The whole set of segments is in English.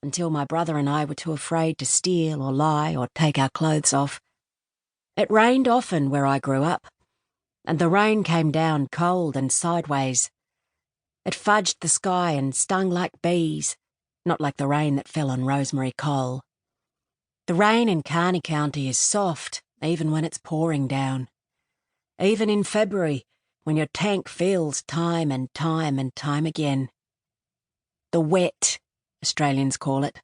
until my brother and I were too afraid to steal or lie or take our clothes off. It rained often where I grew up, and the rain came down cold and sideways. It fudged the sky and stung like bees, not like the rain that fell on Rosemary Cole. The rain in Kearney County is soft, even when it's pouring down. Even in February, when your tank fills time and time and time again. The wet, Australians call it.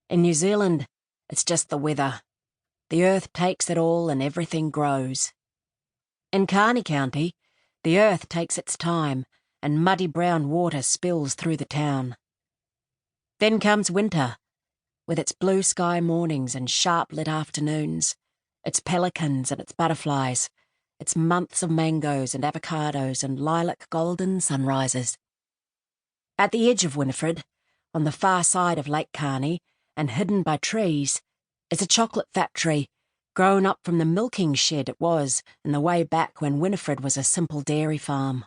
In New Zealand, it's just the weather. The earth takes it all and everything grows. In Kearney County, the earth takes its time and muddy brown water spills through the town. Then comes winter, with its blue sky mornings and sharp-lit afternoons, its pelicans and its butterflies, its months of mangoes and avocados and lilac golden sunrises. At the edge of Winifred, on the far side of Lake Kearney and hidden by trees, is a chocolate factory grown up from the milking shed it was in the way back when Winifred was a simple dairy farm.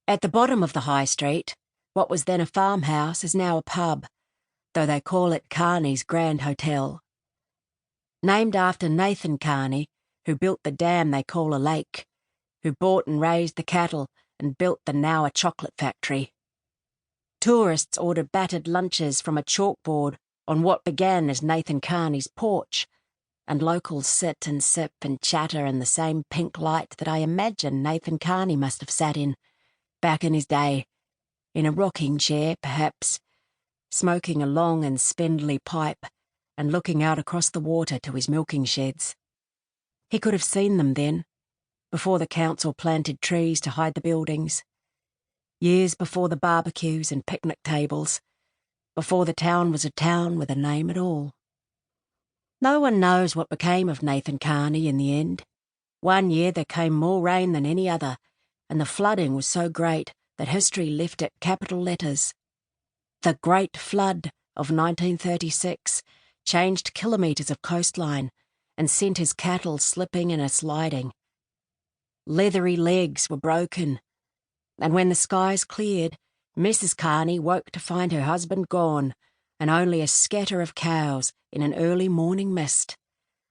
At the bottom of the high street, what was then a farmhouse is now a pub, though they call it Kearney's Grand Hotel. Named after Nathan Kearney, who built the dam they call a lake, who bought and raised the cattle and built the now a chocolate factory. Tourists order battered lunches from a chalkboard on what began as Nathan Kearney's porch, and locals sit and sip and chatter in the same pink light that I imagine Nathan Kearney must have sat in, back in his day, in a rocking chair, perhaps, smoking a long and spindly pipe and looking out across the water to his milking sheds. He could have seen them then, before the council planted trees to hide the buildings, years before the barbecues and picnic tables, before the town was a town with a name at all. No one knows what became of Nathan Kearney in the end. One year there came more rain than any other, and the flooding was so great that history left it capital letters. The Great Flood of 1936 changed kilometres of coastline and sent his cattle slipping and sliding. Leathery legs were broken, and when the skies cleared, Mrs. Kearney woke to find her husband gone and only a scatter of cows in an early morning mist,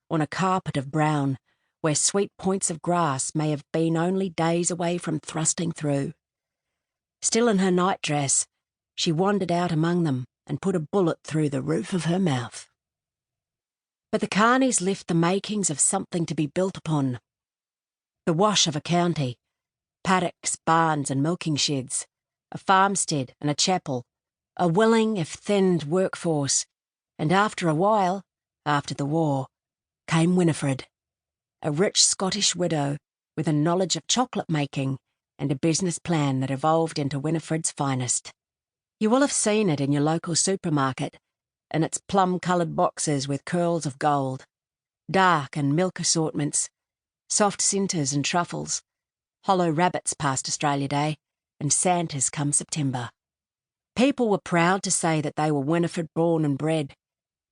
on a carpet of brown where sweet points of grass may have been only days away from thrusting through. Still in her nightdress, she wandered out among them and put a bullet through the roof of her mouth. But the Kearneys left the makings of something to be built upon. The wash of a county, paddocks, barns and milking sheds, a farmstead and a chapel, a willing if thinned workforce, and after a while, after the war, came Winifred, a rich Scottish widow with a knowledge of chocolate making and a business plan that evolved into Winifred's finest. You will have seen it in your local supermarket, in its plum-coloured boxes with curls of gold, dark and milk assortments, soft centres and truffles, hollow rabbits past Australia Day, and Santas come September. People were proud to say that they were Winifred born and bred.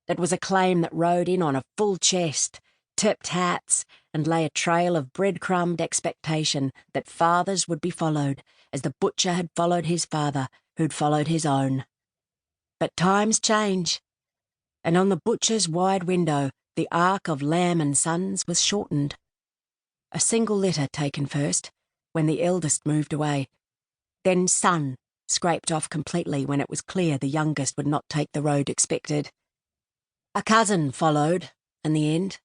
It was a claim that rode in on a full chest, tipped hats, and lay a trail of breadcrumbed expectation that fathers would be followed, as the butcher had followed his father, who'd followed his own. But times change, and on the butcher's wide window the arc of Lamb and Sons was shortened. A single letter taken first, when the eldest moved away, then Son scraped off completely when it was clear the youngest would not take the road expected. A cousin followed, in the end,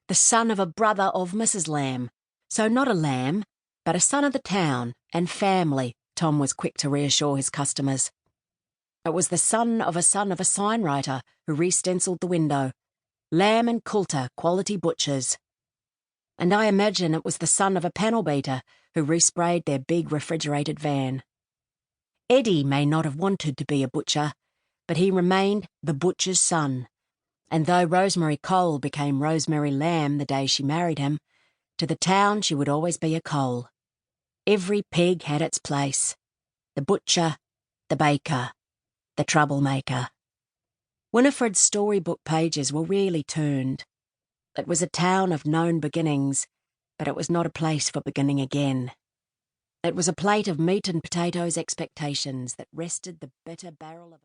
the son of a brother of Mrs. Lamb, so not a lamb, but a son of the town and family, Tom was quick to reassure his customers. It was the son of a signwriter who re-stenciled the window, Lamb and Coulter, quality butchers. And I imagine it was the son of a panel beater who resprayed their big refrigerated van. Eddie may not have wanted to be a butcher, but he remained the butcher's son. And though Rosemary Cole became Rosemary Lamb the day she married him, to the town she would always be a Cole. Every pig had its place. The butcher, the baker, the troublemaker. Winifred's storybook pages were really turned. It was a town of known beginnings, but it was not a place for beginning again. It was a plate of meat and potatoes expectations that rested the bitter barrel of